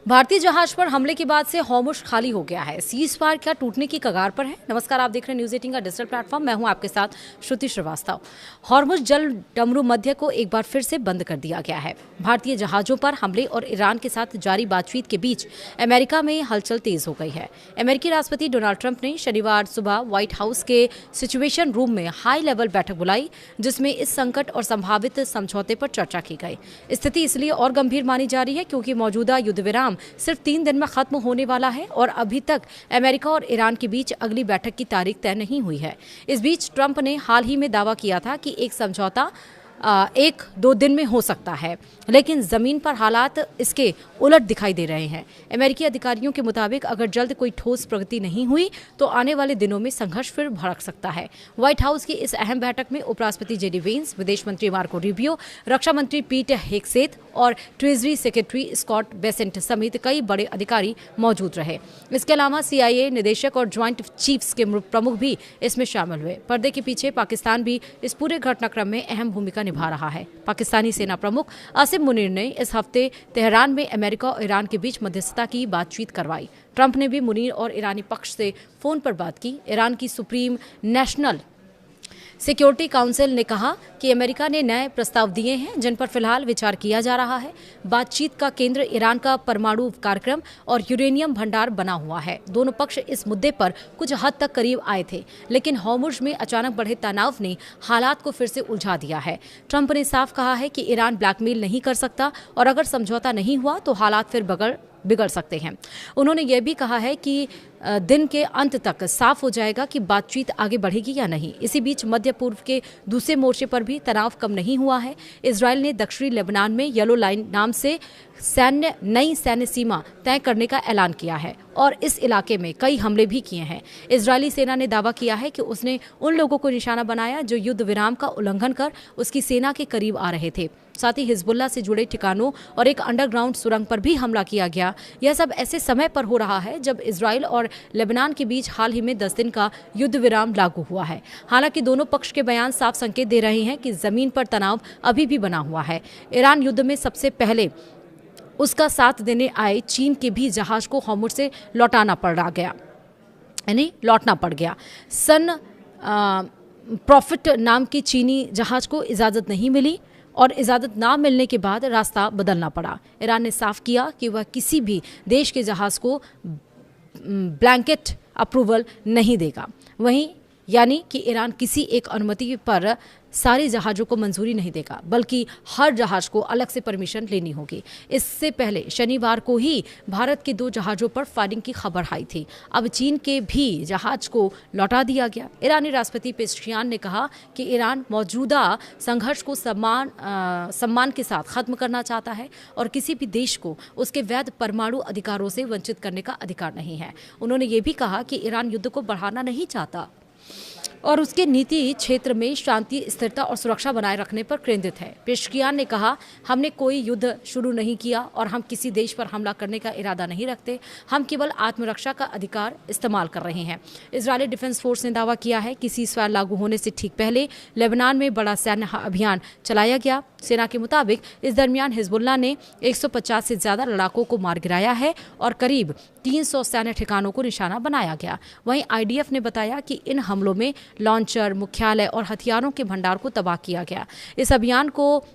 भारतीय जहाज पर हमले के बाद से हॉर्मुज़ खाली हो गया है। सीज फायर क्या टूटने की कगार पर है? नमस्कार, आप देख रहे हैं न्यूज़ 18 का डिजिटल प्लेटफॉर्म। मैं हूं आपके साथ श्रुति श्रीवास्तव। हॉर्मुज़ जल डमरू मध्य को एक बार फिर से बंद कर दिया गया है। भारतीय जहाजों पर हमले और ईरान के साथ जारी बातचीत के बीच अमेरिका में हलचल तेज हो गई है। अमेरिकी राष्ट्रपति डोनाल्ड ट्रंप ने शनिवार सुबह व्हाइट हाउस के सिचुएशन रूम में हाई लेवल बैठक बुलाई, जिसमें इस संकट और संभावित समझौते पर चर्चा की गई। स्थिति इसलिए और गंभीर मानी जा रही है क्योंकि मौजूदा युद्ध विराम सिर्फ 3 दिन में खत्म होने वाला है और अभी तक अमेरिका और ईरान के बीच अगली बैठक की तारीख तय नहीं हुई है। इस बीच ट्रंप ने हाल ही में दावा किया था कि एक समझौता 1-2 दिन में हो सकता है, लेकिन जमीन पर हालात इसके उलट दिखाई दे रहे हैं। अमेरिकी अधिकारियों के मुताबिक अगर जल्द कोई ठोस प्रगति नहीं हुई तो आने वाले दिनों में संघर्ष फिर भड़क सकता है। व्हाइट हाउस की इस अहम बैठक में उपराष्ट्रपति जेडी वेंस, विदेश मंत्री मार्को रूबियो, रक्षा मंत्री पीट हेगसेथ और ट्रेजरी सेक्रेटरी स्कॉट बेसेंट समेत कई बड़े अधिकारी मौजूद रहे। इसके अलावा CIA निदेशक और ज्वाइंट चीफ्स के प्रमुख भी इसमें शामिल हुए। पर्दे के पीछे पाकिस्तान भी इस पूरे घटनाक्रम में अहम भूमिका निभा रहा है। पाकिस्तानी सेना प्रमुख आसिम मुनीर ने इस हफ्ते तेहरान में अमेरिका और ईरान के बीच मध्यस्थता की बातचीत करवाई। ट्रंप ने भी मुनीर और ईरानी पक्ष से फोन पर बात की। ईरान की सुप्रीम नेशनल सिक्योरिटी काउंसिल ने कहा कि अमेरिका ने नए प्रस्ताव दिए हैं जिन पर फिलहाल विचार किया जा रहा है। बातचीत का केंद्र ईरान का परमाणु कार्यक्रम और यूरेनियम भंडार बना हुआ है। दोनों पक्ष इस मुद्दे पर कुछ हद तक करीब आए थे, लेकिन हॉर्मुज़ में अचानक बढ़े तनाव ने हालात को फिर से उलझा दिया है। ट्रंप ने साफ कहा है कि ईरान ब्लैकमेल नहीं कर सकता और अगर समझौता नहीं हुआ तो हालात फिर बिगड़ सकते हैं। उन्होंने यह भी कहा है कि दिन के अंत तक साफ हो जाएगा कि बातचीत आगे बढ़ेगी या नहीं। इसी बीच मध्य पूर्व के दूसरे मोर्चे पर भी तनाव कम नहीं हुआ है। इजरायल ने दक्षिणी लेबनान में येलो लाइन नाम से नई सैन्य सीमा तय करने का ऐलान किया है और इस इलाके में कई हमले भी किए हैं। इजरायली सेना ने दावा किया है कि उसने उन लोगों को निशाना बनाया जो युद्ध विराम का उल्लंघन कर उसकी सेना के करीब आ रहे थे। साथ ही हिजबुल्लाह से जुड़े ठिकानों और एक अंडरग्राउंड सुरंग पर भी हमला किया गया। यह सब ऐसे समय पर हो रहा है जब इजरायल और लेबनान के बीच हाल ही में 10 दिन का युद्ध विराम लागू हुआ है। हालांकि दोनों पक्ष के बयान साफ संकेत दे रहे हैं कि जमीन पर तनाव अभी भी बना हुआ है। ईरान युद्ध में सबसे पहले उसका साथ देने आए चीन के भी जहाज को हॉर्मुज़ से लौटना पड़ गया। प्रॉफिट नाम के चीनी जहाज को इजाज़त नहीं मिली और इजाज़त ना मिलने के बाद रास्ता बदलना पड़ा। ईरान ने साफ किया कि वह किसी भी देश के जहाज़ को ब्लैंकेट अप्रूवल नहीं देगा। वहीं यानी कि ईरान किसी एक अनुमति पर सारे जहाज़ों को मंजूरी नहीं देगा, बल्कि हर जहाज़ को अलग से परमिशन लेनी होगी। इससे पहले शनिवार को ही भारत के 2 जहाज़ों पर फायरिंग की खबर आई थी। अब चीन के भी जहाज़ को लौटा दिया गया। ईरानी राष्ट्रपति पेज़ेश्कियान ने कहा कि ईरान मौजूदा संघर्ष को सम्मान के साथ खत्म करना चाहता है और किसी भी देश को उसके वैध परमाणु अधिकारों से वंचित करने का अधिकार नहीं है। उन्होंने ये भी कहा कि ईरान युद्ध को बढ़ाना नहीं चाहता और उसके नीति क्षेत्र में शांति, स्थिरता और सुरक्षा बनाए रखने पर केंद्रित है। पेज़ेश्कियान ने कहा, हमने कोई युद्ध शुरू नहीं किया और हम किसी देश पर हमला करने का इरादा नहीं रखते। हम केवल आत्मरक्षा का अधिकार इस्तेमाल कर रहे हैं। इजरायली डिफेंस फोर्स ने दावा किया है कि सीज़फायर लागू होने से ठीक पहले लेबनान में बड़ा सैन्य अभियान चलाया गया। सेना के मुताबिक इस दरमियान हिजबुल्लाह ने 150 से ज्यादा लड़ाकों को मार गिराया है और करीब 300 सैन्य ठिकानों को निशाना बनाया गया। वहीं IDF ने बताया कि इन हमलों में लॉन्चर, मुख्यालय और हथियारों के भंडार को तबाह किया गया। इस अभियान को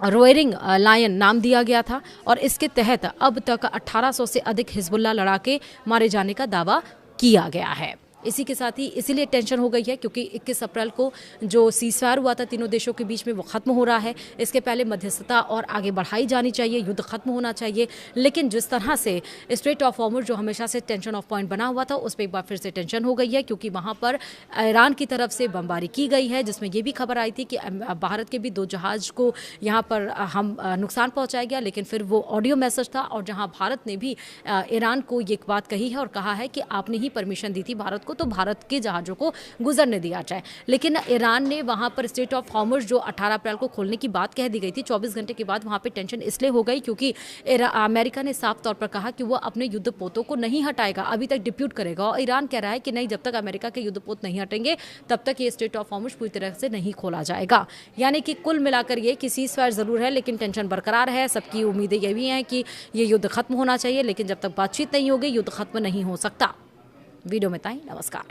रोयरिंग लायन नाम दिया गया था और इसके तहत अब तक 1800 से अधिक हिजबुल्लाह लड़ाके मारे जाने का दावा किया गया है। इसी के साथ ही इसीलिए टेंशन हो गई है क्योंकि 21 अप्रैल को जो सीज़फायर हुआ था तीनों देशों के बीच में वो ख़त्म हो रहा है। इसके पहले मध्यस्थता और आगे बढ़ाई जानी चाहिए, युद्ध खत्म होना चाहिए। लेकिन जिस तरह से स्ट्रेट ऑफ हॉर्मुज़ जो हमेशा से टेंशन ऑफ पॉइंट बना हुआ था, उस पर एक बार फिर से टेंशन हो गई है क्योंकि वहाँ पर ईरान की तरफ से बमबारी की गई है, जिसमें ये भी खबर आई थी कि भारत के भी 2 जहाज़ को यहाँ पर हम नुकसान पहुँचाया गया। लेकिन फिर वो ऑडियो मैसेज था और जहाँ भारत ने भी ईरान को ये बात कही है और कहा है कि आपने ही परमिशन दी थी भारत को को तो भारत के जहाज़ों को गुजरने दिया जाए। लेकिन ईरान ने वहाँ पर स्ट्रेट ऑफ हॉर्मुज़ जो 18 अप्रैल को खोलने की बात कह दी गई थी, 24 घंटे के बाद वहाँ पे टेंशन इसलिए हो गई क्योंकि अमेरिका ने साफ तौर पर कहा कि वो अपने युद्धपोतों को नहीं हटाएगा, अभी तक डिप्यूट करेगा। और ईरान कह रहा है कि नहीं, जब तक अमेरिका के युद्धपोत नहीं हटेंगे तब तक ये स्ट्रेट ऑफ हॉर्मुज़ पूरी तरह से नहीं खोला जाएगा। यानी कि कुल मिलाकर ये कि सीज़फायर ज़रूर है लेकिन टेंशन बरकरार है। सबकी उम्मीदें ये भी हैं कि ये युद्ध खत्म होना चाहिए, लेकिन जब तक बातचीत नहीं होगी युद्ध खत्म नहीं हो सकता। वीडियो में ताई, नमस्कार।